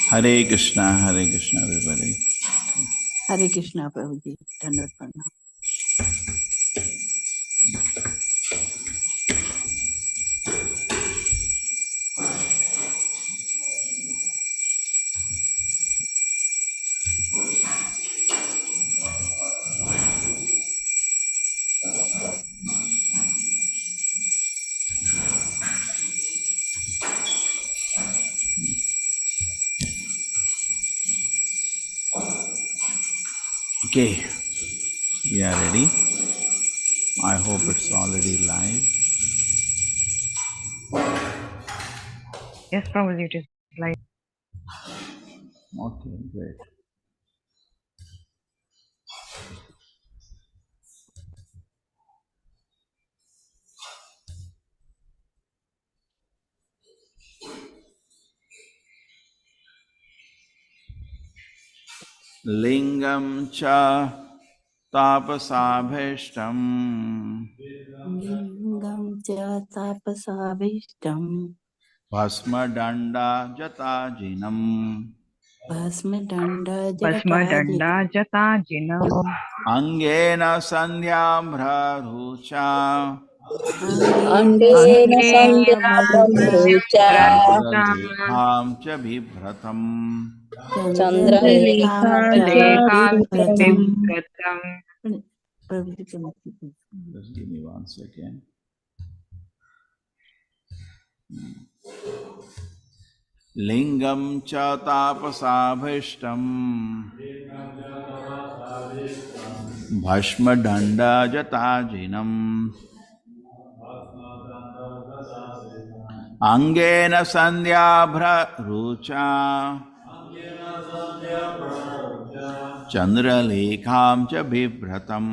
Hare Krishna, everybody. Hare Krishna, Prabhuji. Dandavat Pranam. Okay, we are ready. I hope it's already live. Yes, Prabhuji, it is live. Okay, great. Lingam cha tapasabhishtam Lingam cha tapasavishtam bhasma danda jatajinam Bhasma danda Basma jataji Danda Jata Jinam angena sandhyam rucha Angena Angena sandhya Angena Sandhyabhrucha chandralekham cha bhratam. Chandralekham Chandralekham cha cha Chandralekham bibhratam. Bhratam. Vipratam. Just give me 1 second. Lingam cha tapasabhishtam bhasma danda jatajinam angena sandhyabhra rucha chandralekham cha bibhratam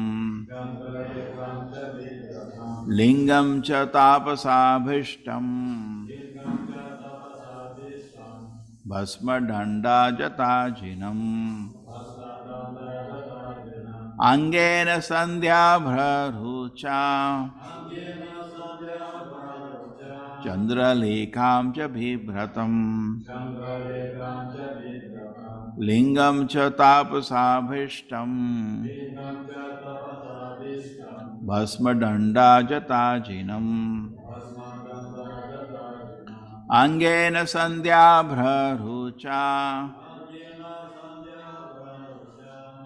lingam cha tapasabhishtam bhasma danda jatajinam angena sandhyabhra rucha chandralekham cha bibhratam lingam cha tapasabhishtam bhasma danda jatajinam angena sandhyabhra rucha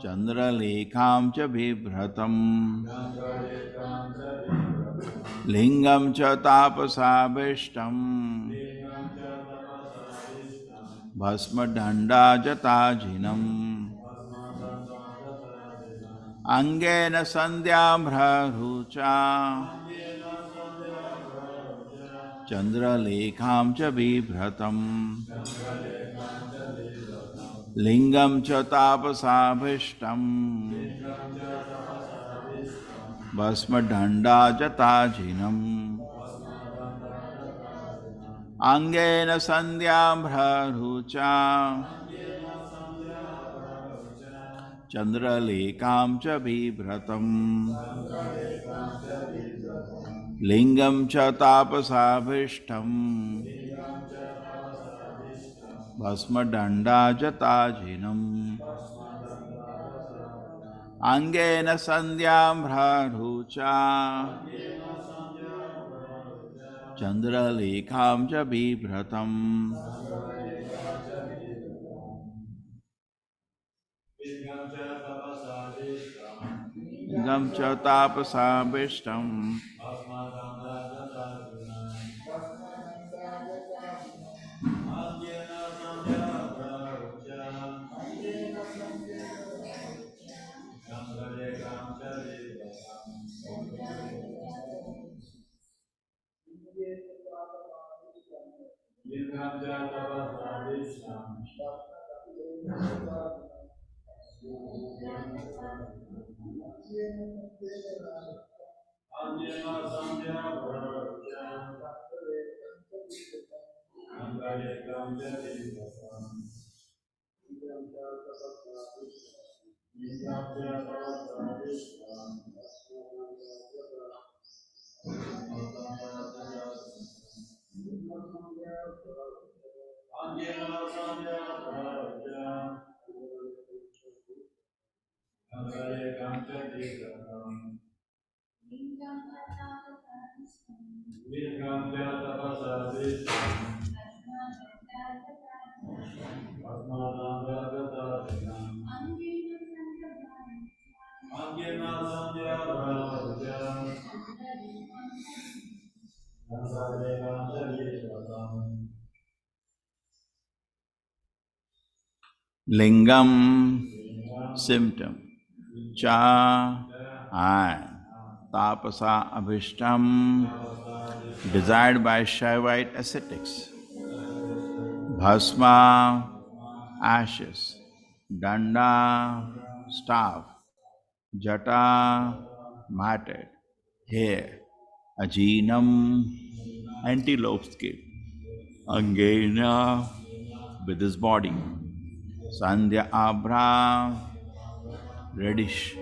chandralekham cha bibhratam lingam cha tapasabhishtam bhasma danda jatajinam angena sandhyabhra rucha chandralekham cha bibhratam lingam cha tapasabhishtam bhasma danda jatajinam angena sandhyabhra rucha chandralekham cha bibhratam Lingam cha tapasabhishtam Bhasma danda jatajinam Angena sandhyam bhrarucha Chandra lekham cha bibhratam Lingam cha tapasabhishtam Lingam, symptom, cha, and tapasa abhishtam, desired by Shaivite ascetics, bhasma, ashes, danda, staff, jata, matted, hair, ajinam, antelope skin, angena, with his body, sandhya abra, reddish,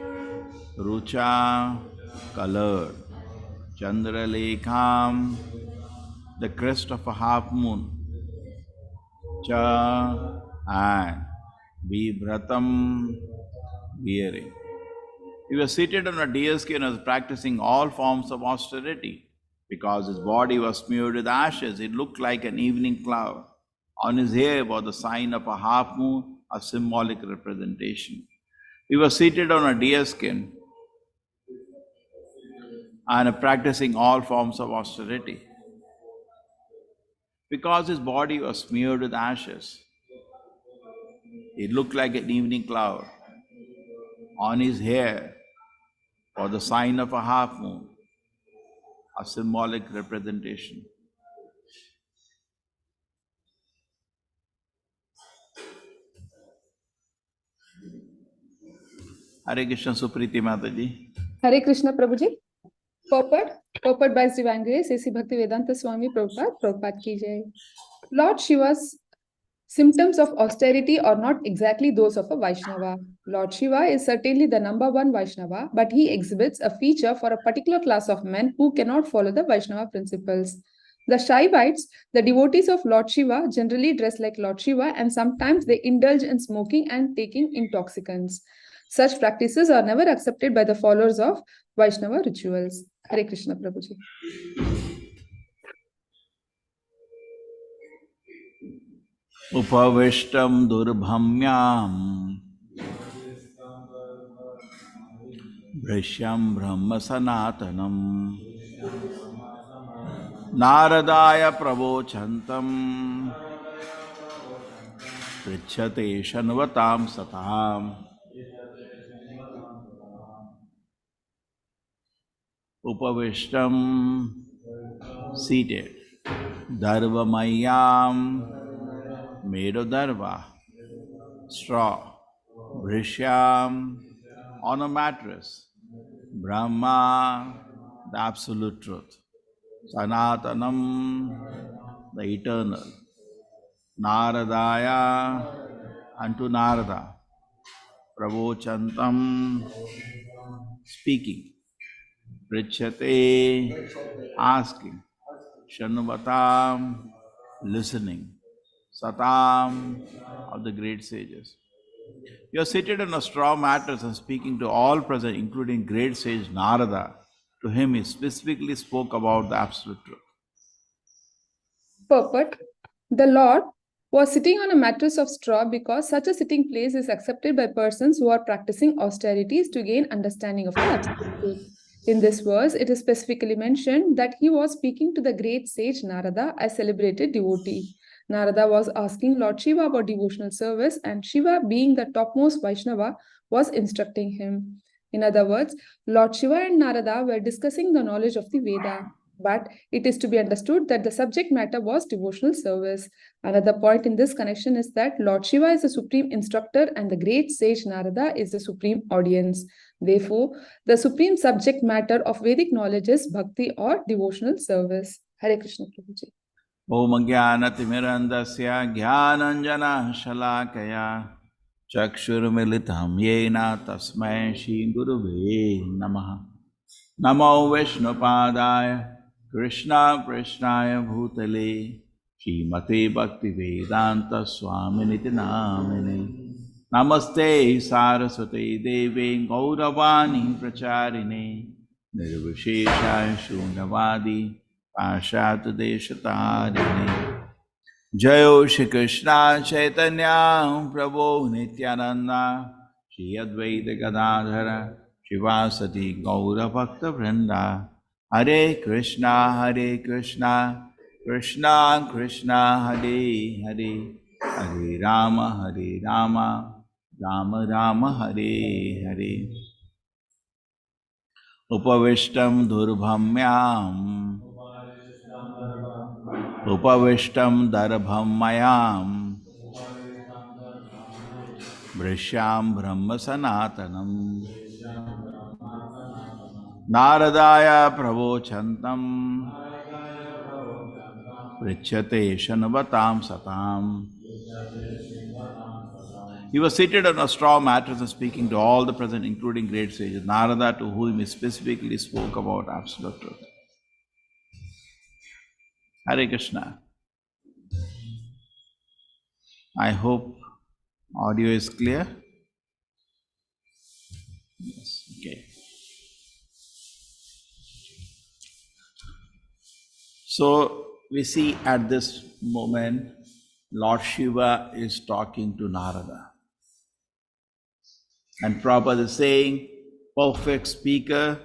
rucha, color, chandralekham, the crest of a half moon, cha, and vibhratam, bearing. He was seated on a deerskin and was practicing all forms of austerity. Because his body was smeared with ashes, it looked like an evening cloud. On his hair was the sign of a half moon, a symbolic representation. He was seated on a deerskin and practicing all forms of austerity. Because his body was smeared with ashes, it looked like an evening cloud. On his hair was the sign of a half moon, a symbolic representation. Hare Krishna Supriti Mataji. Hare Krishna Prabhuji. Purport by Sri Vangre, Sesi Bhakti Vedanta Swami Prabhupada ki jai. Lord Shiva's symptoms of austerity are not exactly those of a Vaishnava. Lord Shiva is certainly the number one Vaishnava, but he exhibits a feature for a particular class of men who cannot follow the Vaishnava principles. The Shaivites, the devotees of Lord Shiva, generally dress like Lord Shiva and sometimes they indulge in smoking and taking intoxicants. Such practices are never accepted by the followers of Vaishnava rituals. Hare Krishna Prabhuji. Upavishtam durbhamyam Brishyam brahma sanatanam Naradaya pravochantam Pritchate shanvatam satam Upavishtam, seated, Darvamayam, made of darva, straw, Brishyam, on a mattress, Brahma, the absolute truth, Sanatanam, the eternal, Naradaya, unto Narada, Pravochantam, speaking, Prichate, asking. Shanuvatam, listening. Satam, of the great sages. You are seated on a straw mattress and speaking to all present, including great sage Narada. To him he specifically spoke about the absolute truth. Purport. The Lord was sitting on a mattress of straw because such a sitting place is accepted by persons who are practicing austerities to gain understanding of the absolute truth. In this verse, it is specifically mentioned that he was speaking to the great sage Narada, a celebrated devotee. Narada was asking Lord Shiva about devotional service, and Shiva, being the topmost Vaishnava, was instructing him. In other words, Lord Shiva and Narada were discussing the knowledge of the Veda. But it is to be understood that the subject matter was devotional service. Another point in this connection is that Lord Shiva is the supreme instructor and the great sage Narada is the supreme audience. Therefore, the supreme subject matter of Vedic knowledge is bhakti or devotional service. Hare Krishna Prabhuji. Om Jnanatimirandasya Jnananjana Shalakaya Chakshurmilitam Yena Tasmai Shri Gurave Namaha Namo Vishnupadaya Krishna Krishnaya Bhutale Srimate Bhaktivedanta Swaminiti Namine Namaste Saraswate Deve Gauravani Pracharine Nirvishesha Shunyavadi Pashat Deshatarine Jayo Shri Krishna Chaitanya Prabhu Nityananda Shri Advaita Gadadhara Shivasati Gaura Bhakta Vrinda Hare Krishna Krishna Krishna Hare Hare Hare Rama Rama Rama Hare Hare Upavishtam Durbhamyam Upavishtam Darbhammayam Vrishyam Brahma Sanatanam Naradaya Pravochantam Prichate Shanavatam Satam. He was seated on a straw mattress and speaking to all the present, including great sages, Narada, to whom he specifically spoke about absolute truth. Hare Krishna. I hope audio is clear. Yes, okay. So we see at this moment, Lord Shiva is talking to Narada. And Prabhupada is saying, perfect speaker,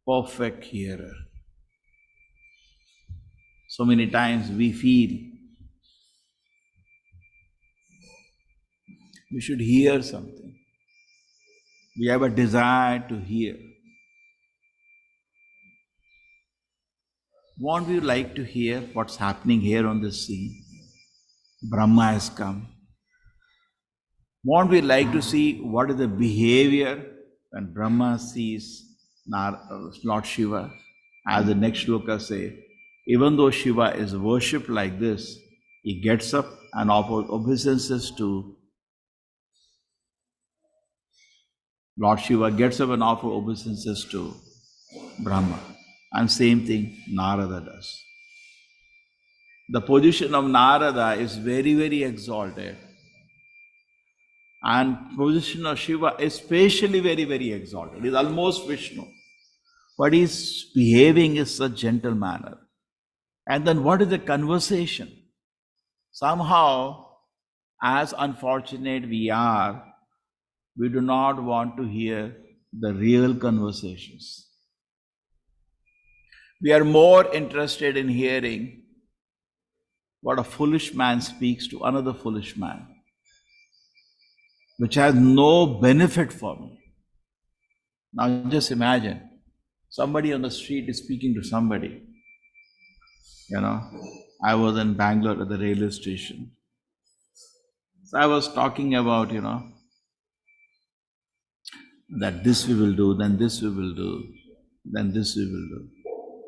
perfect hearer. So many times we feel we should hear something. We have a desire to hear. Won't we like to hear what's happening here on this scene? Brahma has come. Won't we like to see what is the behavior when Brahma sees Lord Shiva? As the next shloka say, even though Shiva is worshipped like this, he gets up and offers obeisances to Lord Shiva gets up and offers obeisances to Brahma. And same thing Narada does. The position of Narada is very, very exalted. And position of Shiva is especially very, very exalted. He is almost Vishnu. But he is behaving in such gentle manner. And then what is the conversation? Somehow, as unfortunate we are, we do not want to hear the real conversations. We are more interested in hearing what a foolish man speaks to another foolish man, which has no benefit for me. Now just imagine, somebody on the street is speaking to somebody. I was in Bangalore at the railway station. So I was talking about, that this we will do, then this we will do, then this we will do.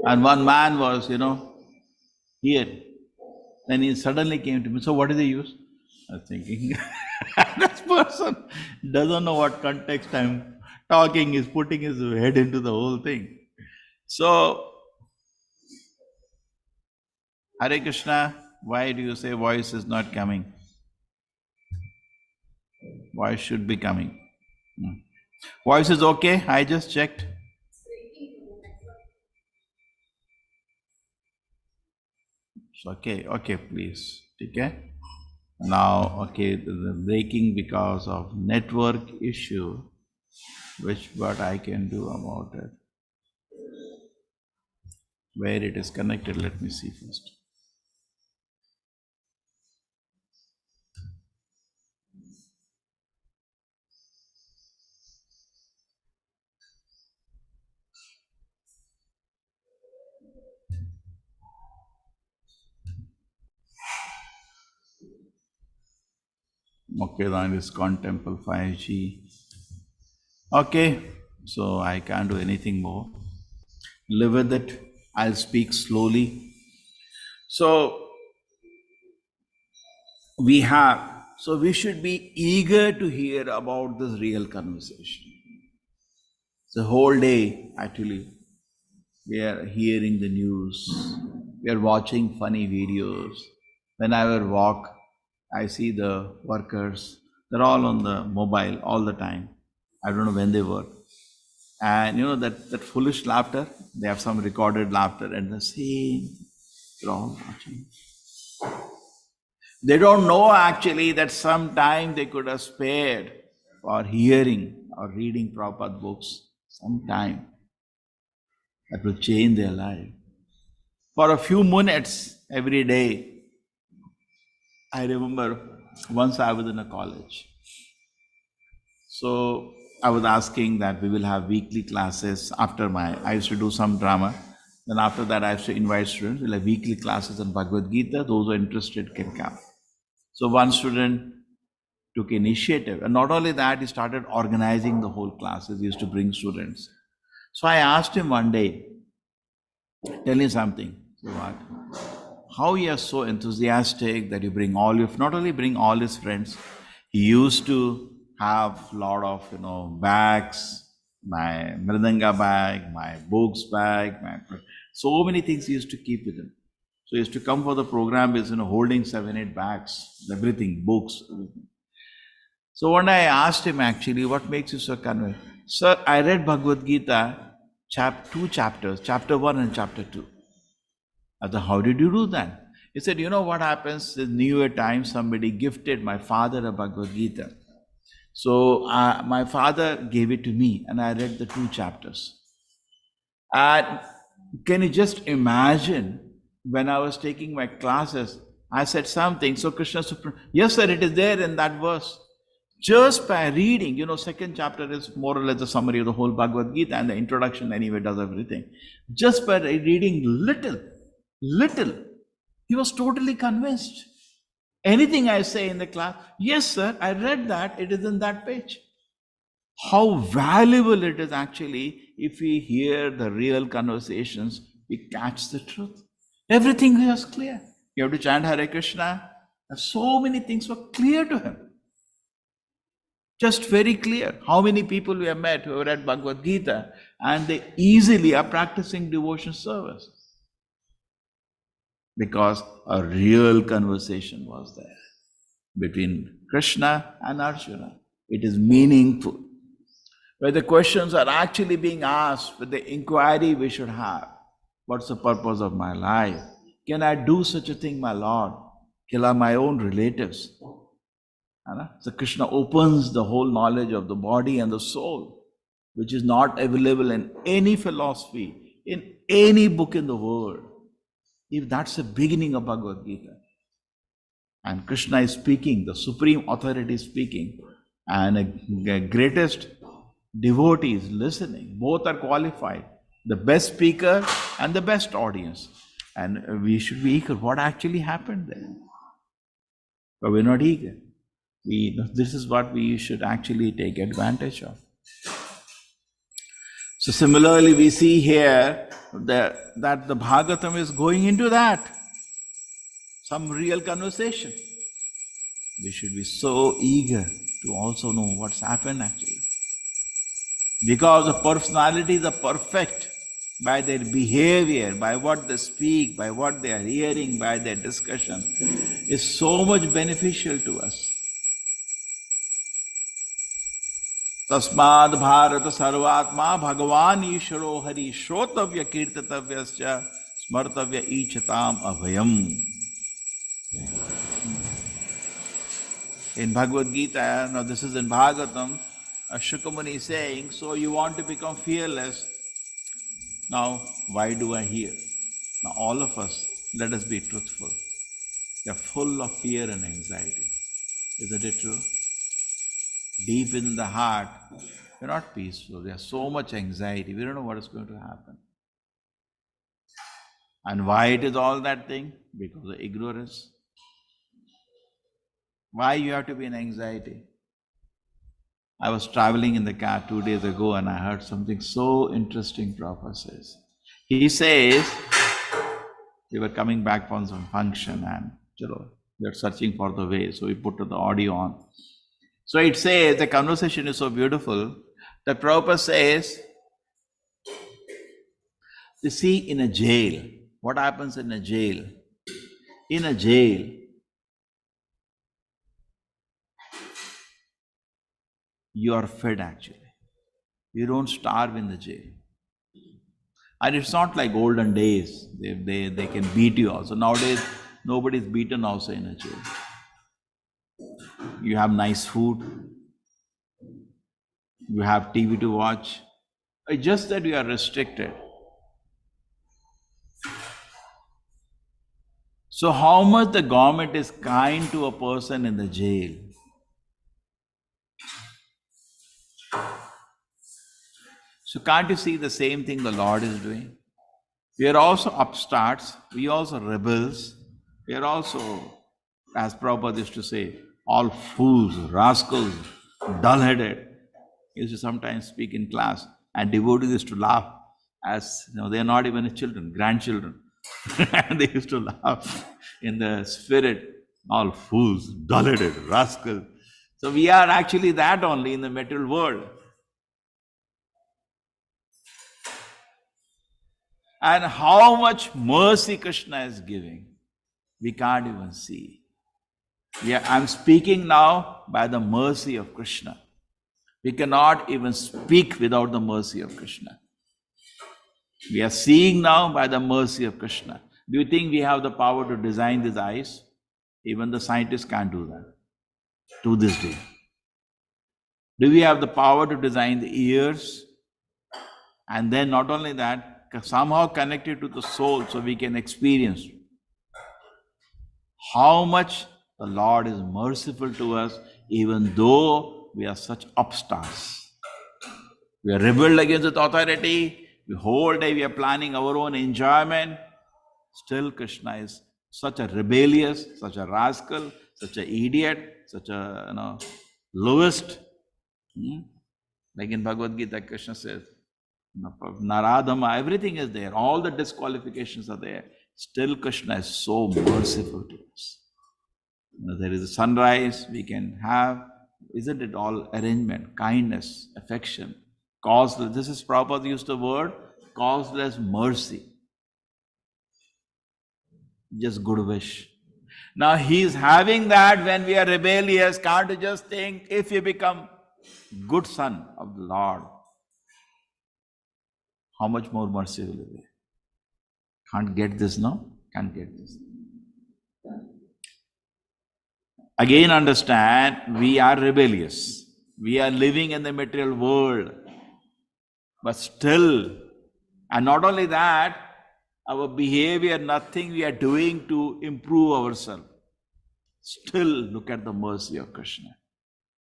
And one man was, here. Then he suddenly came to me, so what is the use? I was thinking, this person doesn't know what context I'm talking, is putting his head into the whole thing. So, Hare Krishna, why do you say voice is not coming? Voice should be coming. Voice is okay, I just checked. It's okay, please. Okay? Now, okay, the breaking because of network issue, what I can do about it? Where it is connected, let me see first. Okay, then ISKCON Temple 5G. Okay, so I can't do anything more. Live with it. I'll speak slowly. So we should be eager to hear about this real conversation. The whole day, actually, we are hearing the news, we are watching funny videos. When I will walk, I see the workers, they're all on the mobile all the time. I don't know when they work. And you know that foolish laughter, they have some recorded laughter and the same, they're all watching. They don't know actually that some time they could have spared for hearing or reading Prabhupada books, some time that will change their life. For a few minutes every day, I remember once I was in a college. So I was asking that we will have weekly classes after I used to do some drama. Then after that I used to invite students, we'll have weekly classes on Bhagavad Gita. Those who are interested can come. So one student took initiative, and not only that, he started organizing the whole classes. He used to bring students. So I asked him one day, tell me something. So what? How he is so enthusiastic that you bring not only bring all his friends, he used to have a lot of, bags, my mridanga bag, my books bag, so many things he used to keep with him. So he used to come for the program is, holding 7-8 bags, everything, books, everything. So one day I asked him actually, what makes you so convinced? Sir, I read Bhagavad Gita, 2 chapters, chapter 1 and chapter 2. I said, how did you do that? He said, you know what happens, in New Year time, somebody gifted my father a Bhagavad Gita. So my father gave it to me and I read the 2 chapters. And can you just imagine, when I was taking my classes, I said something, so Krishna Supreme, yes sir, it is there in that verse. Just by reading, 2nd chapter is more or less a summary of the whole Bhagavad Gita, and the introduction anyway does everything. Just by reading little, he was totally convinced. Anything I say in the class, yes sir, I read that, it is in that page. How valuable it is actually if we hear the real conversations, we catch the truth. Everything was clear. You have to chant Hare Krishna. So many things were clear to him. Just very clear. How many people we have met who have read Bhagavad Gita and they easily are practicing devotion service. Because a real conversation was there between Krishna and Arjuna. It is meaningful. Where the questions are actually being asked, with the inquiry we should have. What's the purpose of my life? Can I do such a thing, my Lord? Kill my own relatives. So Krishna opens the whole knowledge of the body and the soul, which is not available in any philosophy, in any book in the world. If that's the beginning of Bhagavad Gita. And Krishna is speaking, the supreme authority is speaking, and the greatest devotee is listening. Both are qualified. The best speaker and the best audience. And we should be eager. What actually happened there? But we're not eager. This is what we should actually take advantage of. So similarly, we see here that the Bhagavatam is going into that. Some real conversation. We should be so eager to also know what's happened actually. Because the personalities are perfect. by their behavior, by what they speak, by what they are hearing, by their discussion, is so much beneficial to us. Tasmad Bharata Sarvatma Bhagavan Isharo Hari Shrotavya Kirtatavyascha Smartavya Ichatam Abhayam. In Bhagavad Gita, now this is in Bhagavatam, Shukamuni is saying, so you want to become fearless. Now, why do I hear? Now, all of us, let us be truthful. We are full of fear and anxiety. Isn't it true? Deep in the heart, we are not peaceful. We have so much anxiety. We don't know what is going to happen. And why it is all that thing? Because of ignorance. Why you have to be in anxiety? I was traveling in the car 2 days ago and I heard something so interesting Prabhupada says. He says, we were coming back from some function and we are searching for the way, so we put the audio on. So it says, the conversation is so beautiful that Prabhupada says, you see in a jail, what happens in a jail? In a jail, you are fed actually. You don't starve in the jail. And it's not like olden days, they can beat you also. Nowadays, nobody is beaten also in a jail. You have nice food, you have TV to watch. It's just that you are restricted. So how much the government is kind to a person in the jail? So can't you see the same thing the Lord is doing? We are also upstarts, we also rebels, we are also, as Prabhupada used to say, all fools, rascals, dull-headed. He used to sometimes speak in class and devotees used to laugh as, they are not even children, grandchildren. And they used to laugh in the spirit, all fools, dull-headed, rascals. So we are actually that only in the material world. And how much mercy Krishna is giving, we can't even see. I'm speaking now by the mercy of Krishna. We cannot even speak without the mercy of Krishna. We are seeing now by the mercy of Krishna. Do you think we have the power to design these eyes? Even the scientists can't do that to this day. Do we have the power to design the ears? And then not only that, somehow connected to the soul so we can experience how much the Lord is merciful to us, even though we are such upstarts. We are rebelled against the authority, the whole day we are planning our own enjoyment. Still Krishna is such a rebellious, such a rascal, such an idiot, such a lowest. Like in Bhagavad Gita, Krishna says, Naradhama, everything is there, all the disqualifications are there. Still Krishna is so merciful to us. There is a sunrise we can have, isn't it all arrangement, kindness, affection, causeless. This is Prabhupada used the word, causeless mercy. Just good wish. Now he is having that when we are rebellious. Can't you just think, if you become good son of the Lord, how much more mercy will it be? Can't get this, no? Can't get this. Again understand, we are rebellious. We are living in the material world. But still, and not only that, our behavior, nothing we are doing to improve ourselves. Still look at the mercy of Krishna.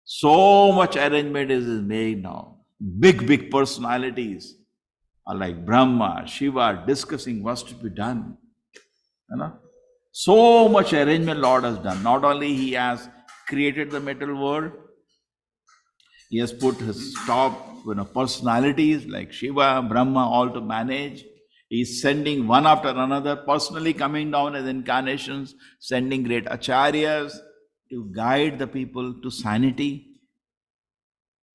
So much arrangement is made now. Big personalities are like Brahma, Shiva, discussing what's to be done. So much arrangement Lord has done. Not only He has created the material world, He has put His top personalities like Shiva, Brahma, all to manage. He is sending one after another, personally coming down as incarnations, sending great acharyas to guide the people to sanity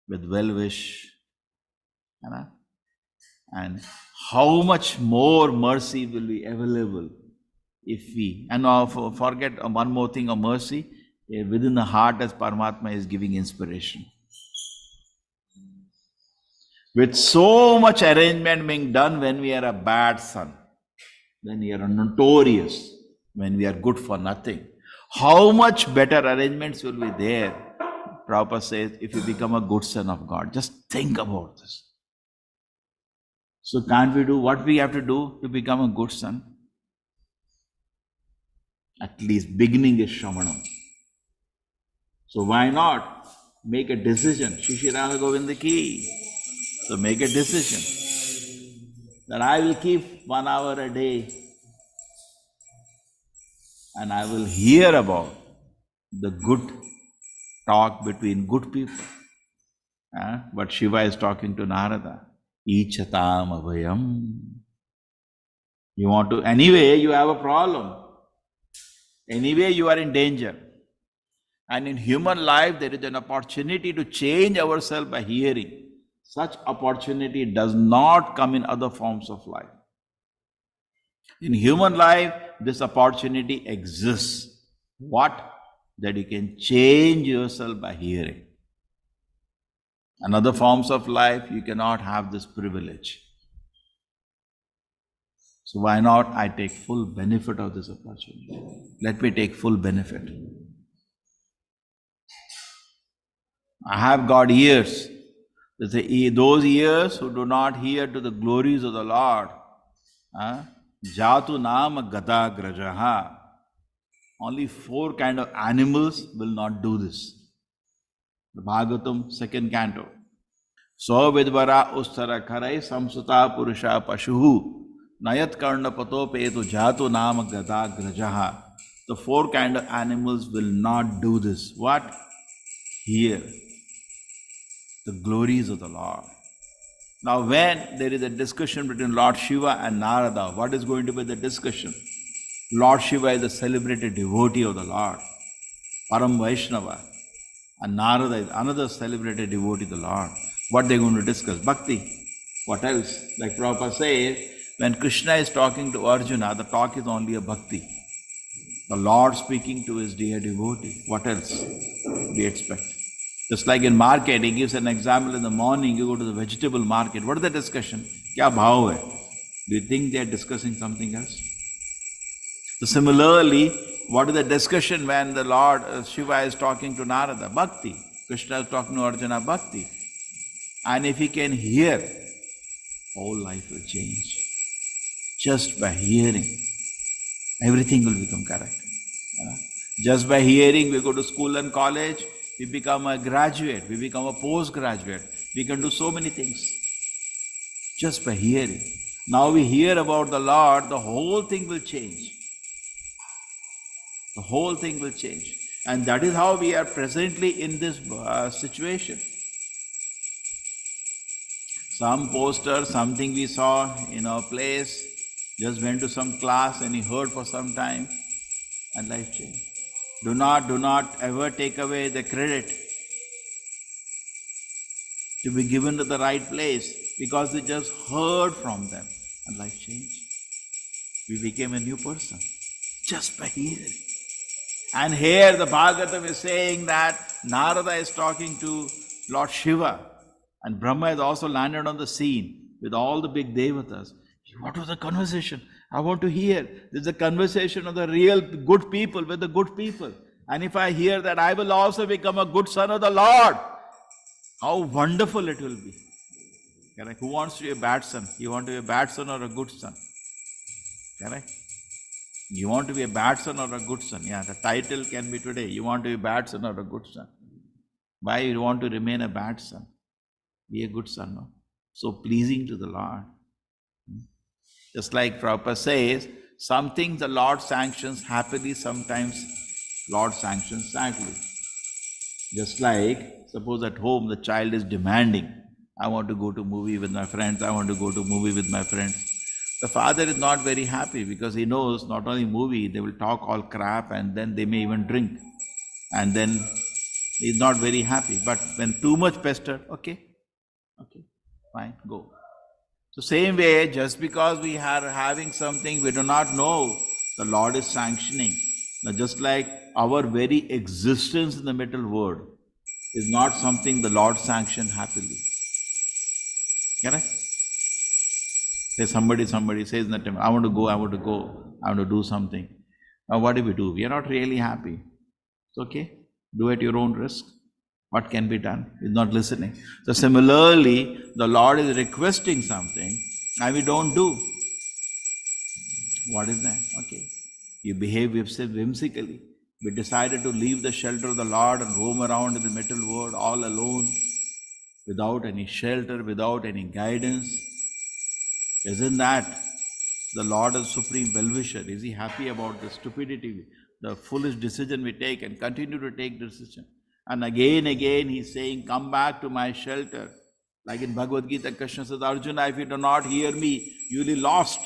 with well-wish. And how much more mercy will be available if we, and now forget one more thing of mercy, within the heart as Paramatma is giving inspiration. With so much arrangement being done when we are a bad son, when we are notorious, when we are good for nothing, how much better arrangements will be there, Prabhupada says, if you become a good son of God. Just think about this. So can't we do what we have to do to become a good son? At least beginning is Shravanam. So why not make a decision? Shishirama Govinda ki. So make a decision that I will keep 1 hour a day and I will hear about the good talk between good people. But Shiva is talking to Narada. Ichatam abhayam. You want to, anyway you have a problem. Anyway you are in danger. And in human life there is an opportunity to change ourselves by hearing. Such opportunity does not come in other forms of life. In human life, this opportunity exists. What? That you can change yourself by hearing. In other forms of life, you cannot have this privilege. So why not I take full benefit of this opportunity? Let me take full benefit. I have got ears. Those ears who do not hear to the glories of the Lord, Jatu Nama Gata Grajaha. Only 4 kind of animals will not do this. The Bhagavatam, 2nd canto. So Vidvara Ustara Kharai Samsuta Purusha Pashuhu Nayat Karna Pato Petu Jatu Nama Gata Grajaha. The 4 kind of animals will not do this. What? Hear the glories of the Lord. Now when there is a discussion between Lord Shiva and Narada, what is going to be the discussion? Lord Shiva is a celebrated devotee of the Lord, Param Vaishnava, and Narada is another celebrated devotee of the Lord. What they are going to discuss? Bhakti. What else? Like Prabhupada says, when Krishna is talking to Arjuna, the talk is only a bhakti. The Lord speaking to his dear devotee. What else do you expect? Just like in market, he gives an example in the morning, you go to the vegetable market. What is the discussion? Kya bhav hai? Do you think they are discussing something else? So similarly, what is the discussion when the Lord Shiva is talking to Narada? Bhakti. Krishna is talking to Arjuna, bhakti. And if he can hear, whole life will change. Just by hearing, everything will become correct. Just by hearing, we go to school and college, we become a graduate, we become a postgraduate. We can do so many things. Just by hearing. Now we hear about the Lord, the whole thing will change. The whole thing will change. And that is how we are presently in this situation. Some poster, something we saw in our place, just went to some class and he heard for some time and life changed. Do not ever take away the credit to be given to the right place because we just heard from them and life changed. We became a new person just by hearing. And here the Bhagavatam is saying that Narada is talking to Lord Shiva and Brahma has also landed on the scene with all the big devatas. What was the conversation? I want to hear. This is a conversation of the real good people with the good people. And if I hear that I will also become a good son of the Lord, how wonderful it will be. Correct? Who wants to be a bad son? You want to be a bad son or a good son? Correct? You want to be a bad son or a good son? Yeah, the title can be today. You want to be a bad son or a good son? Why you want to remain a bad son? Be a good son, no? So pleasing to the Lord. Just like Prabhupada says, some things the Lord sanctions happily, sometimes Lord sanctions sadly. Just like, suppose at home the child is demanding, I want to go to movie with my friends, I want to go to movie with my friends. The father is not very happy because he knows not only movie, they will talk all crap and then they may even drink. And then he's not very happy. But when too much pester, okay, fine, go. So same way, just because we are having something we do not know, the Lord is sanctioning. Now just like our very existence in the material world is not something the Lord sanctioned happily. Correct? Say somebody says in the temple, I want to go, I want to do something. Now what do? We are not really happy. It's okay. Do at your own risk. What can be done? He's not listening. So similarly, the Lord is requesting something and we don't do. What is that? Okay. You behave whimsically. We decided to leave the shelter of the Lord and roam around in the material world all alone, without any shelter, without any guidance. Isn't that the Lord is supreme well-wisher? Is he happy about the stupidity, the foolish decision we take and continue to take decision? And again he's saying, come back to my shelter. Like in Bhagavad Gita, Krishna says, Arjuna, if you do not hear me, you'll be lost.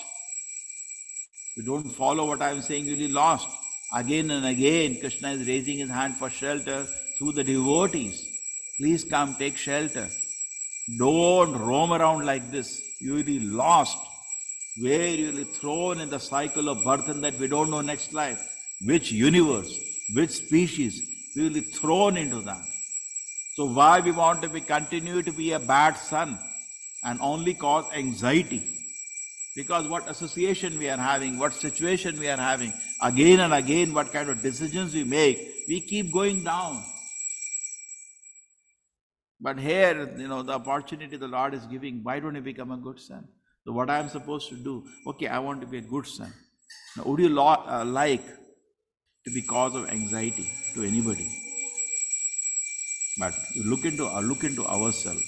If you don't follow what I am saying, you'll be lost. Again and again, Krishna is raising his hand for shelter through the devotees. Please come, take shelter. Don't roam around like this. You will be lost. Where you will be thrown in the cycle of birth and that we don't know next life. Which universe, which species, we will be thrown into that. So why we want to continue to be a bad son and only cause anxiety? Because what association we are having, what situation we are having, again and again what kind of decisions we make, we keep going down. But here, the opportunity the Lord is giving, why don't you become a good son? So what I am supposed to do? Okay, I want to be a good son. Now, would you like to be cause of anxiety to anybody? But you look into ourselves,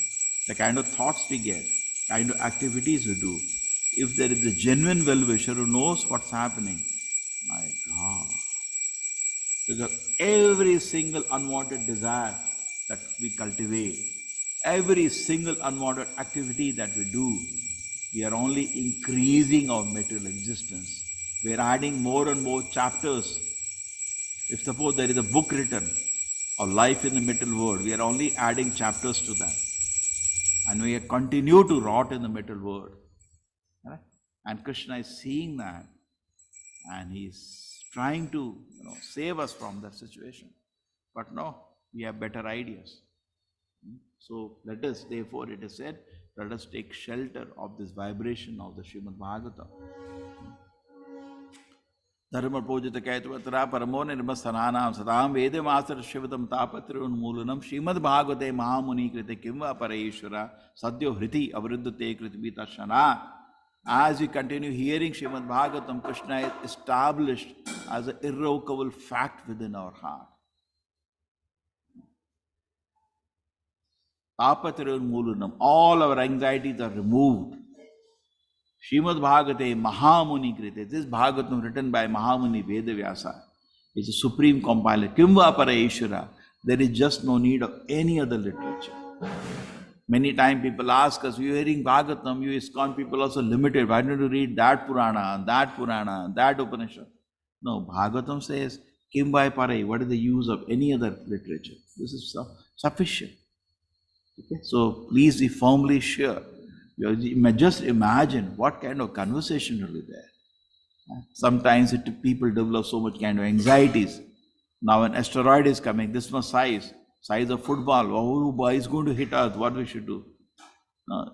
the kind of thoughts we get, kind of activities we do. If there is a genuine well-wisher who knows what's happening, my God. Because every single unwanted desire that we cultivate, every single unwanted activity that we do, we are only increasing our material existence. We are adding more and more chapters. If suppose there is a book written of life in the material world, we are only adding chapters to that. And we continue to rot in the material world. Right? And Krishna is seeing that and he is trying to save us from that situation. But no, we have better ideas. So let us, therefore it is said, let us take shelter of this vibration of the Srimad Bhagavatam. Dharma Pujita Kaitavatra Paramo Nirmasananam Sadam Vede Master Shivatam Tapatrun Mulanam Srimad Bhagavate Mahamuni Krite Kimva Parayeshwara Sadhyo Hriti Avriddhate Kritibita Shana. As we continue hearing Srimad Bhagavatam, Krishna is established as an irrevocable fact within our heart. Tapatrun Mulanam, all our anxieties are removed. Srimad Bhagavate Mahamuni Krite. This Bhagavatam written by Mahamuni Vedavyasa is a supreme compiler. Kimva Parayeshwara. There is just no need of any other literature. Many times people ask us, you are hearing Bhagavatam, you ISKCON people also limited. Why don't you read that Purana, that Upanishad? No, Bhagavatam says, Kimva Paray. What is the use of any other literature? This is sufficient. Okay? So please be firmly sure. You may just imagine what kind of conversation will be there. Sometimes people develop so much kind of anxieties. Now an asteroid is coming, this much size of football. Oh, is going to hit Earth, what we should do?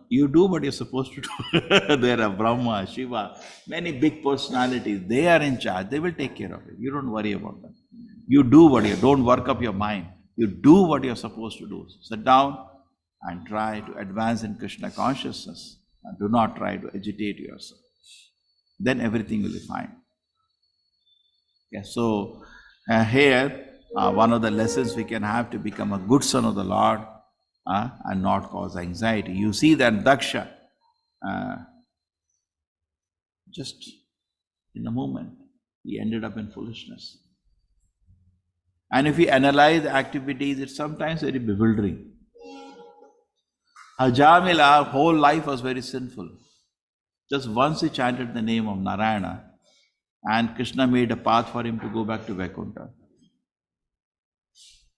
You do what you're supposed to do. There are Brahma, Shiva, many big personalities. They are in charge. They will take care of it. You don't worry about that. You do don't work up your mind. You do what you're supposed to do. Sit down and try to advance in Krishna consciousness and do not try to agitate yourself. Then everything will be fine. Okay, so here, one of the lessons we can have to become a good son of the Lord and not cause anxiety. You see that Daksha, just in a moment, he ended up in foolishness. And if we analyze the activities, it's sometimes very bewildering. Ajamila, whole life was very sinful. Just once he chanted the name of Narayana, and Krishna made a path for him to go back to Vaikuntha.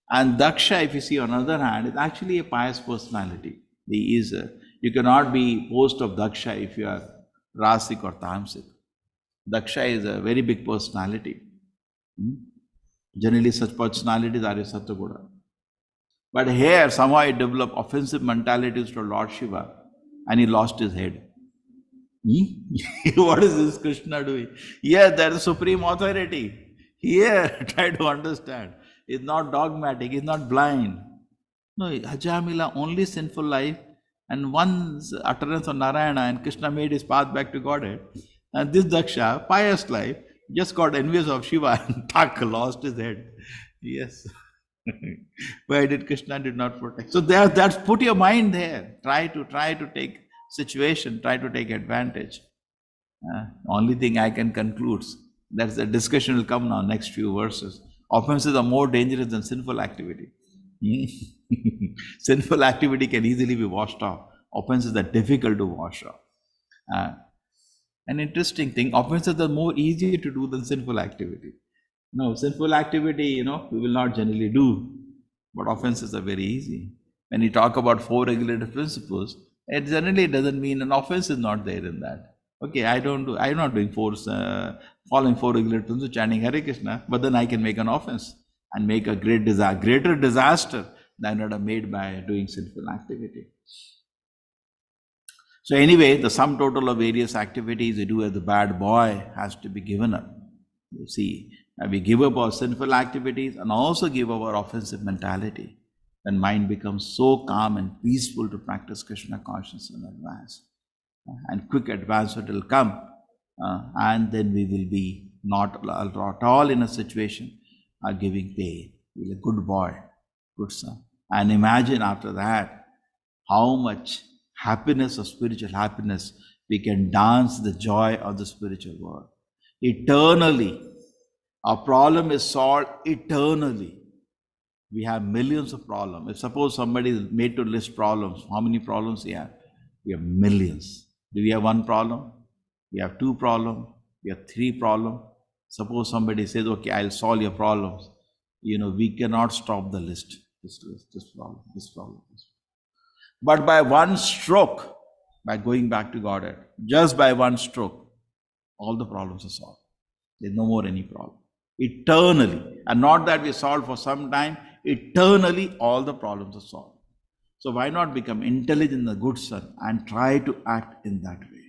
And Daksha, if you see on the other hand, is actually a pious personality. He is You cannot be post of Daksha if you are Rasik or Tamsik. Daksha is a very big personality. Generally, such personalities are a Satyaguda. But here, somehow he developed offensive mentalities to Lord Shiva and he lost his head. What is this Krishna doing? Yes, there is supreme authority. Here, try to understand. It's not dogmatic, it's not blind. No, Hajamila, only sinful life, and one's utterance of Narayana, and Krishna made his path back to Godhead. And this Daksha, pious life, just got envious of Shiva and lost his head. Yes. Why did Krishna did not protect? So that's put your mind there. Try to take situation, try to take advantage. Only thing I can conclude, that's the discussion will come now, next few verses. Offenses are more dangerous than sinful activity. Sinful activity can easily be washed off. Offenses are difficult to wash off. An interesting thing, offenses are more easier to do than sinful activity. No, sinful activity, we will not generally do, but offenses are very easy. When you talk about 4 regulative principles, it generally doesn't mean an offense is not there in that. Okay, I'm not doing following 4 regulative principles, chanting Hare Krishna, but then I can make an offense and make a greater disaster than what are made by doing sinful activity. So anyway, the sum total of various activities we do as the bad boy has to be given up. You see, we give up our sinful activities and also give up our offensive mentality. Then mind becomes so calm and peaceful to practice Krishna consciousness in advance. And quick advancement will come, and then we will be not at all in a situation of giving pain. We'll be a good boy, good son. And imagine after that how much happiness or spiritual happiness we can dance the joy of the spiritual world. Eternally, our problem is solved eternally. We have millions of problems. If suppose somebody is made to list problems, how many problems we have? We have millions. Do we have 1 problem? We have 2 problems. We have 3 problems. Suppose somebody says, okay, I'll solve your problems. We cannot stop the list. This problem, this problem. But by one stroke, by going back to Godhead, just by one stroke, all the problems are solved. There's no more any problem. Eternally. And not that we solve for some time, eternally all the problems are solved. So why not become intelligent, a good son, and try to act in that way?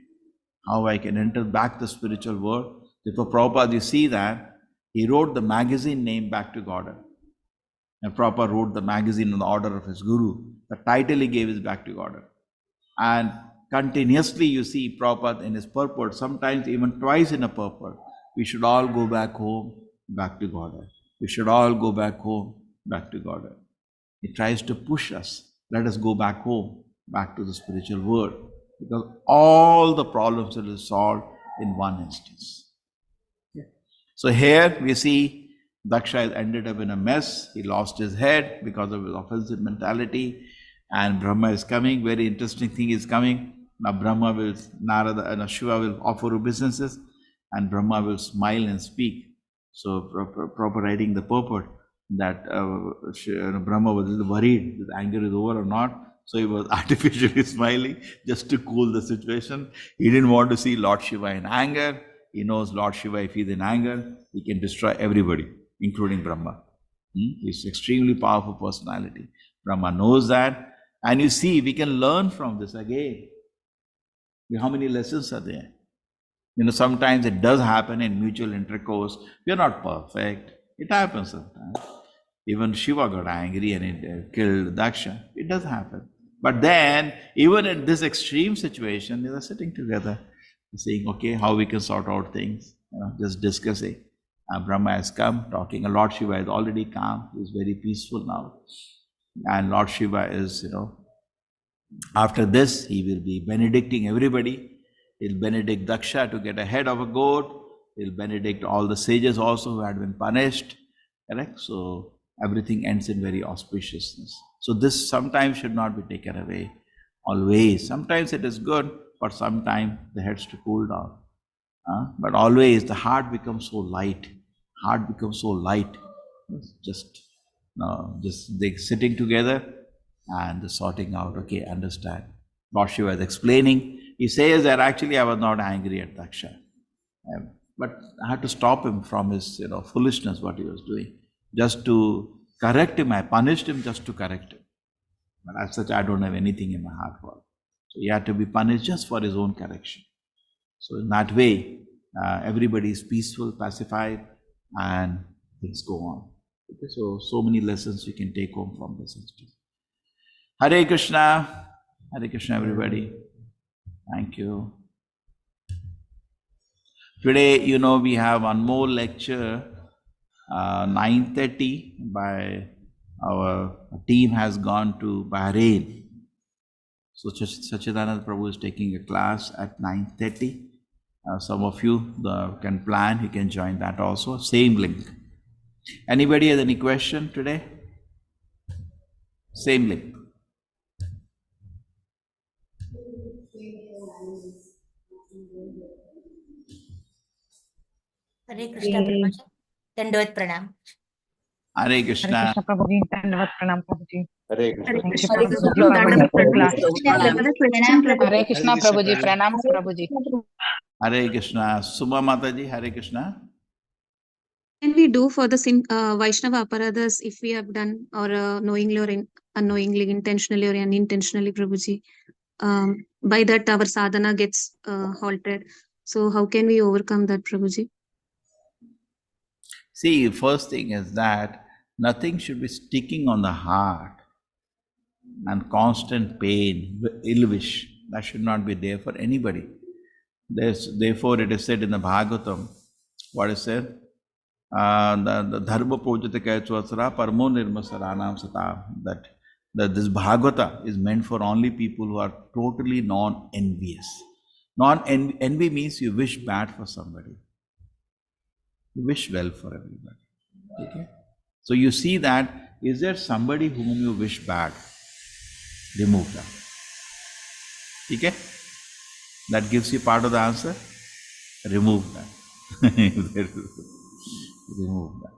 How I can enter back the spiritual world. For Prabhupada, you see that he wrote the magazine name Back to Godhead. And Prabhupada wrote the magazine in the order of his guru. The title he gave is Back to Godhead. And continuously you see Prabhupada in his purport, sometimes even twice in a purport, we should all go back home, back to Godhead. We should all go back home, back to Godhead. He tries to push us. Let us go back home, back to the spiritual world. Because all the problems will be solved in one instance. So here we see Daksha ended up in a mess. He lost his head because of his offensive mentality. And Brahma is coming. Very interesting thing is coming. Now Brahma will, Narada and Shiva will offer obeisances, and Brahma will smile and speak. So proper writing the purport that Brahma was a little worried that anger is over or not. So he was artificially smiling just to cool the situation. He didn't want to see Lord Shiva in anger. He knows Lord Shiva, if he's in anger, he can destroy everybody, including Brahma. He's an extremely powerful personality. Brahma knows that. And you see, we can learn from this again. How many lessons are there? Sometimes it does happen in mutual intercourse. We are not perfect. It happens sometimes. Even Shiva got angry and it killed Daksha. It does happen. But then, even in this extreme situation, they are sitting together, saying, okay, how we can sort out things, just discussing. Brahma has come, talking. Lord Shiva is already calm. He is very peaceful now. And Lord Shiva is, after this, he will be benedicting everybody. He'll benedict Daksha to get a head of a goat. He'll benedict all the sages also who had been punished. Correct? So everything ends in very auspiciousness. So this sometimes should not be taken away. Always. Sometimes it is good, but sometimes the head's to cool down. But always the heart becomes so light. Heart becomes so light. Just they sitting together and sorting out, okay, understand. what she was explaining. He says that actually I was not angry at Daksha. But I had to stop him from his foolishness, what he was doing. Just to correct him, I punished him just to correct him. But as such, I don't have anything in my heart for him. So he had to be punished just for his own correction. So in that way, everybody is peaceful, pacified, and things go on. Okay, so many lessons we can take home from this history. Hare Krishna, everybody. Thank you. Today, we have one more lecture, 9:30. By our team has gone to Bahrain. So Sachidanand Prabhu is taking a class at 9:30. Some of you can plan, you can join that also. Same link. Anybody has any question today? Same link. Hare Krishna Prabhuji. Dandavat Pranam. Hare Krishna. Krishna Prabhuji, Dandavat Pranam Prabhuji. Hare Hare Thank you, Krishna Prabhuji, Prabhuji. for Dandavat wonderful Pranam. class. Hare Krishna Prabhuji, Pranam Prabhuji. Hare Krishna. Suma Mataji, Hare Krishna. Can we do for the Vaishnava aparadas if we have done or knowingly or unknowingly, intentionally or unintentionally, Prabhuji? By that our sadhana gets halted. So how can we overcome that, Prabhuji? See, first thing is that nothing should be sticking on the heart and constant pain, ill wish. That should not be there for anybody. Therefore, it is said in the Bhagavatam, what is said? The dharma projata kaichvasara parmo nirmasaranam satam. That this Bhagavata is meant for only people who are totally non-envious. Non-envy means you wish bad for somebody. You wish well for everybody. Okay? So you see that, is there somebody whom you wish bad? Remove that. Okay? That gives you part of the answer. Remove that. Remove that.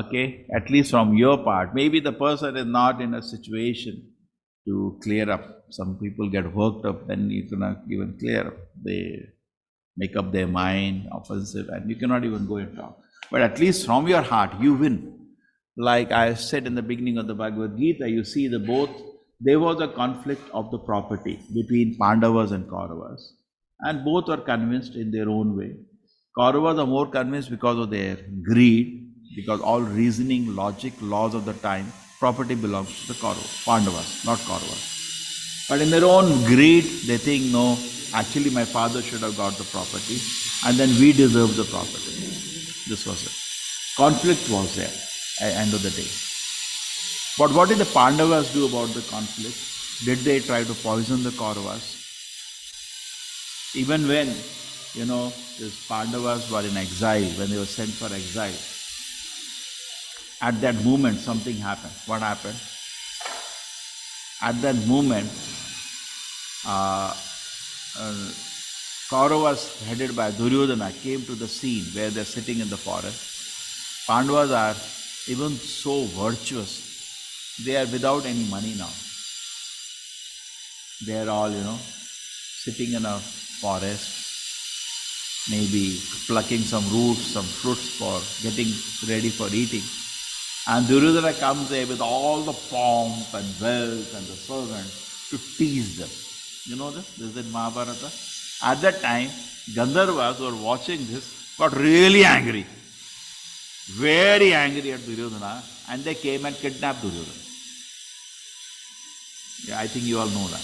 Okay? At least from your part. Maybe the person is not in a situation to clear up. Some people get worked up, then you cannot even clear up. They make up their mind, offensive, and you cannot even go and talk. But at least from your heart, you win. Like I said in the beginning of the Bhagavad Gita, you see there was a conflict of the property between Pandavas and Kauravas. And both were convinced in their own way. Kauravas are more convinced because of their greed, because all reasoning, logic, laws of the time, property belongs to the Pandavas, not Kauravas. But in their own greed, they think, no, actually my father should have got the property, and then we deserve the property. This was it. Conflict was there at the end of the day. But what did the Pandavas do about the conflict? Did they try to poison the Kauravas? Even when, these Pandavas were in exile, when they were sent for exile, at that moment something happened. What happened? At that moment, Kauravas headed by Duryodhana came to the scene where they are sitting in the forest. Pandavas are even so virtuous. They are without any money now. They are all, sitting in a forest, maybe plucking some roots, some fruits for getting ready for eating. And Duryodhana comes there with all the pomp and wealth and the servants to tease them. You know this? This is in Mahabharata. At that time, Gandharvas who were watching this got really angry. Very angry at Duryodhana, and they came and kidnapped Duryodhana. Yeah, I think you all know that.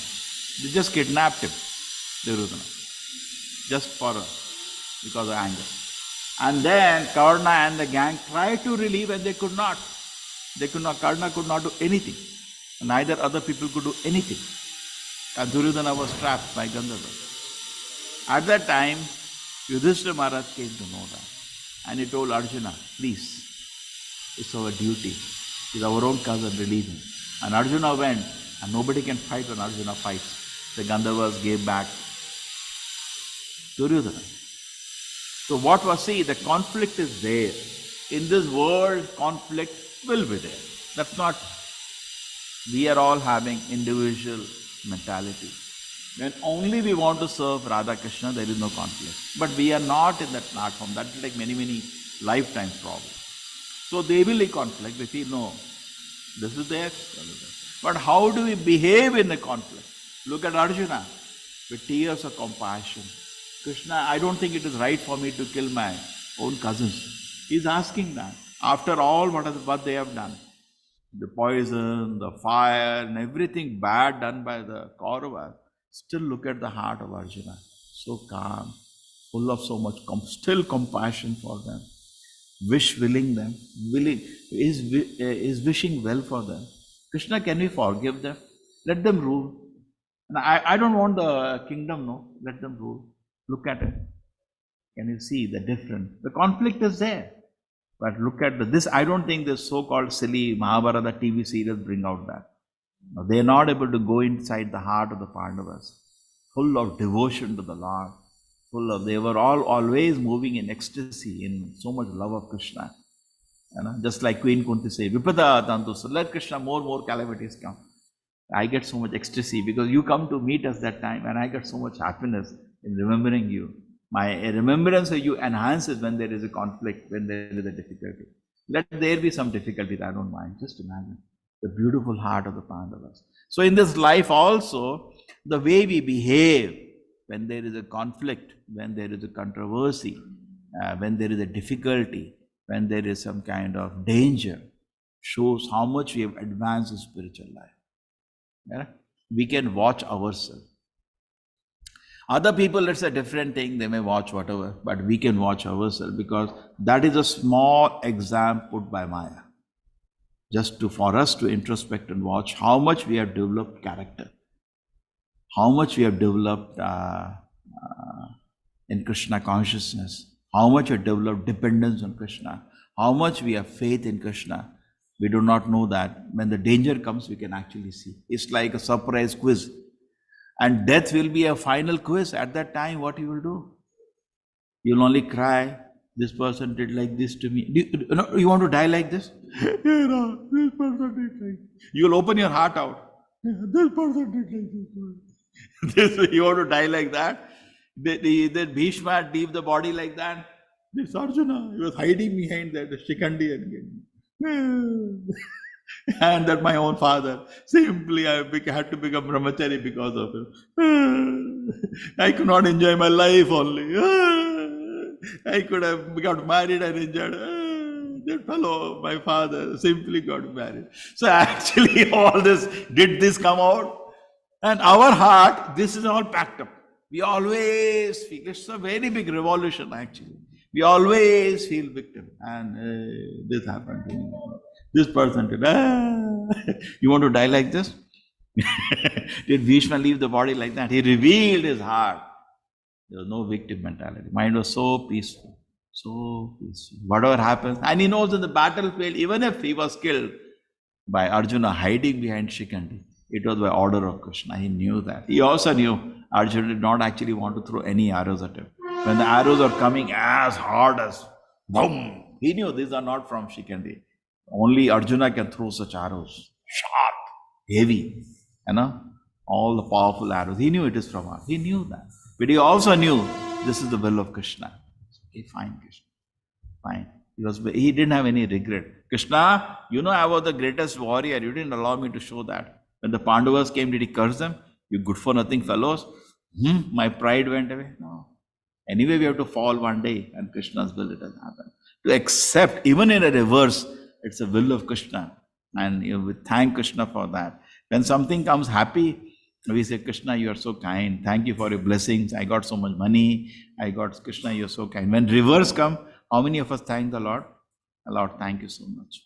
They just kidnapped him, Duryodhana, just because of anger. And then Karna and the gang tried to relieve and they could not. Karna could not do anything. Neither other people could do anything. And Duryodhana was trapped by Gandharva. At that time, Yudhishthira Maharaj came to know that. And he told Arjuna, please, it's our duty. He's our own cousin, relieve him. And Arjuna went, and nobody can fight when Arjuna fights. The Gandharvas gave back Duryodhana. So what was, the conflict is there. In this world, conflict will be there. That's not, we are all having individual mentality. When only we want to serve Radha Krishna, there is no conflict. But we are not in that platform. That will take many, many lifetimes probably. So there will be conflict. We feel, no, this is there. But how do we behave in the conflict? Look at Arjuna with tears of compassion. Krishna, I don't think it is right for me to kill my own cousins. He's asking that. After all what they have done, the poison, the fire, and everything bad done by the Kauravas, still look at the heart of Arjuna. So calm, full of so much still compassion for them. Willing, is wishing well for them. Krishna, can we forgive them? Let them rule. And I don't want the kingdom, no. Let them rule. Look at it. Can you see the difference? The conflict is there. But look at this. I don't think this so-called silly Mahabharata TV serials bring out that. No, they are not able to go inside the heart of the Pandavas. Full of devotion to the Lord. They were always moving in ecstasy, in so much love of Krishna. Just like Queen Kunti said, Vipada Tantu, so let Krishna more calamities come. I get so much ecstasy because you come to meet us that time, and I get so much happiness in remembering you. My remembrance of you enhances when there is a conflict, when there is a difficulty. Let there be some difficulties, I don't mind. Just imagine the beautiful heart of the Pandavas. So in this life also, the way we behave when there is a conflict, when there is a controversy, when there is a difficulty, when there is some kind of danger, shows how much we have advanced in spiritual life. Yeah? We can watch ourselves. Other people, it's a different thing, they may watch whatever, but we can watch ourselves because that is a small exam put by Maya. Just for us to introspect and watch how much we have developed character, how much we have developed in Krishna consciousness, how much we have developed dependence on Krishna, how much we have faith in Krishna. We do not know that. When the danger comes, we can actually see. It's like a surprise quiz. And death will be a final quiz. At that time, what you will do? You'll only cry. This person did like this to me. You want to die like this? No, this person did like this. You will open your heart out. This person did like this. You want to die like that? Did Bhishma leave the body like that? This Arjuna, he was hiding behind that Shikandi and and that my own father, simply I had to become brahmachari because of him. I could not enjoy my life only. I could have got married and enjoyed. That fellow, my father, simply got married. So actually all this, did this come out? And our heart, this is all packed up. We always feel, it's a very big revolution actually. We always feel victim. And this happened to me. This person did. You want to die like this? Did Bhishma leave the body like that? He revealed his heart. There was no victim mentality. Mind was so peaceful. So peaceful. Whatever happens. And he knows in the battlefield, even if he was killed by Arjuna hiding behind Shikandi, it was by order of Krishna. He knew that. He also knew Arjuna did not actually want to throw any arrows at him. When the arrows are coming as hard as boom, he knew these are not from Shikandi. Only Arjuna can throw such arrows. Sharp, heavy, all the powerful arrows. He knew it is from us. He knew that. But he also knew this is the will of Krishna. Okay, fine, Krishna. Fine. He didn't have any regret. Krishna, I was the greatest warrior. You didn't allow me to show that. When the Pandavas came, did he curse them? You good for nothing fellows. My pride went away. No. Anyway, we have to fall one day, and Krishna's will, it has happened. To accept, even in a reverse, it's the will of Krishna. And we thank Krishna for that. When something comes happy, we say, Krishna, you are so kind. Thank you for your blessings. I got so much money. Krishna, you are so kind. When reverse come, how many of us thank the Lord? Lord, thank you so much.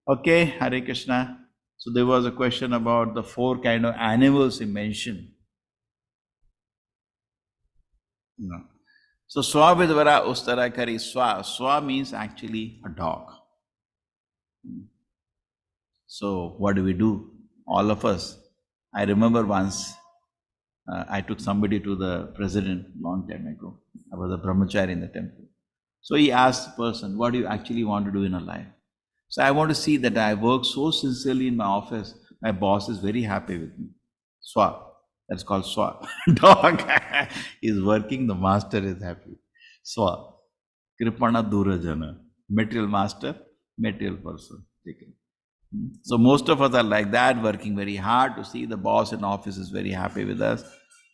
Okay, Hare Krishna. So there was a question about the 4 kind of animals he mentioned. No. So Swavidvara Ustara Kari Swa. Swa means actually a dog. So what do? All of us. I remember once I took somebody to the president long time ago. I was a brahmachari in the temple. So he asked the person, what do you actually want to do in a life? So I want to see that I work so sincerely in my office, my boss is very happy with me. Swa. That's called Swa. Dog is working, the master is happy. Swa. Kripana Durajana. Material master, material person. Okay. So most of us are like that, working very hard to see the boss in office is very happy with us.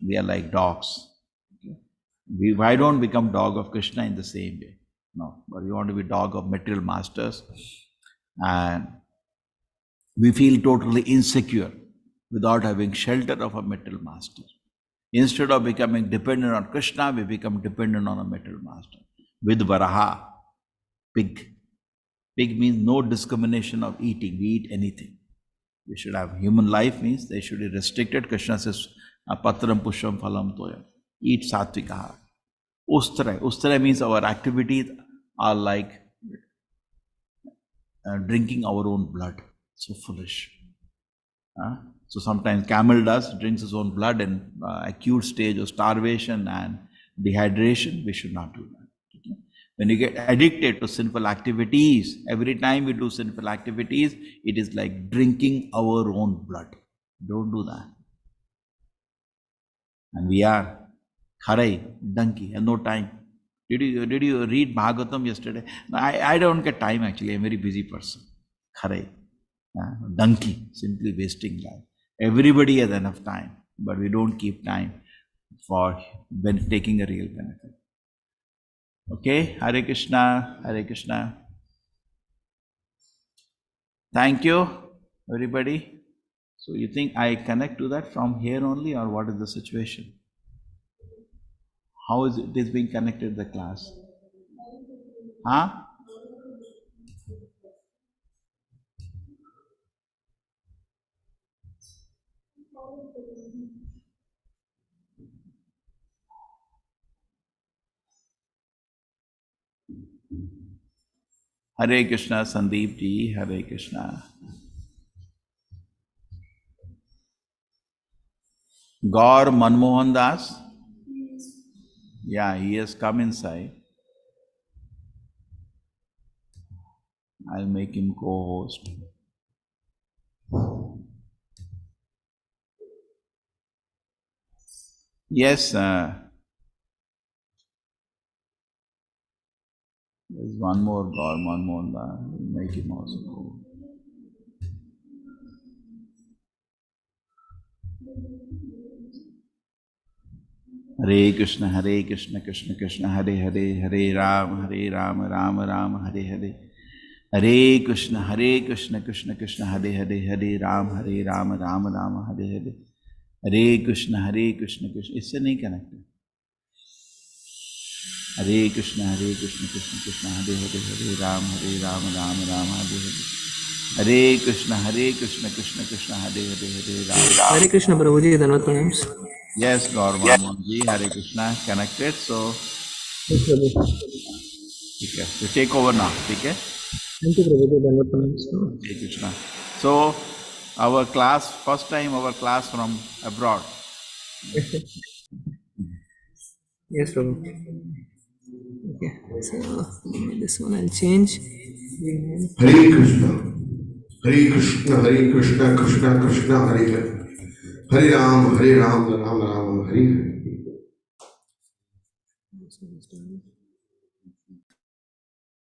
We are like dogs. Okay. Why don't become dog of Krishna in the same way? No, but we want to be dog of material masters, and we feel totally insecure without having shelter of a material master. Instead of becoming dependent on Krishna, we become dependent on a material master. With Varaha, pig. Pig means no discrimination of eating. We eat anything. We should have human life means they should be restricted. Krishna says, patram pusham phalam toyam. Eat sattvic ahar. Ustra. Ustra means our activities are like drinking our own blood. So foolish. So sometimes camel drinks his own blood in acute stage of starvation and dehydration. We should not do that. Okay? When you get addicted to sinful activities, every time we do sinful activities, it is like drinking our own blood. Don't do that. And we are kharai, donkey, and no time. Did you read Bhagavatam yesterday? No, I don't get time actually. I'm a very busy person. Kharai, donkey, simply wasting life. Everybody has enough time, but we don't keep time for taking a real benefit. Okay, Hare Krishna, Hare Krishna. Thank you, everybody. So you think I connect to that from here only, or what is the situation? How is it is being connected to the class? Huh? Hare Krishna, Sandeep ji, Hare Krishna. Gaur Manmohan Das? Yeah, he has come inside. I'll make him co-host. Yes, there's one more Gaur Manmohan Das. We'll make him also co-host. Hare Krishna, Krishna Krishna, Hare Hare, Hare Ram, Ram Ram, Hare Hare. Hare Krishna, Krishna Krishna, Hare Hare, Hare Ram, Ram Ram, Hare Hare. Hare Krishna, Krishna. इससे नहीं connected. Hare Krishna, Krishna, Hare Hare, Hare Ram, Ram Ram, Hare Hare. Hare Krishna, Krishna, Hare Hare, Hare Ram. Hare Krishna, Prabhuji, Dhanvat pranams. Yes, Gaur Manmohan ji, Hare Krishna, connected. So, okay, you take over now, okay? Thank you, Prabhuji, Dhanvat pranams. Hare Krishna. So, our class, first time our class from abroad. Yes, Prabhu. Okay, so this one I'll change. Hare Krishna, Krishna Krishna, Hare Hare, Hare Ram, Ram Ram, Hare Hare.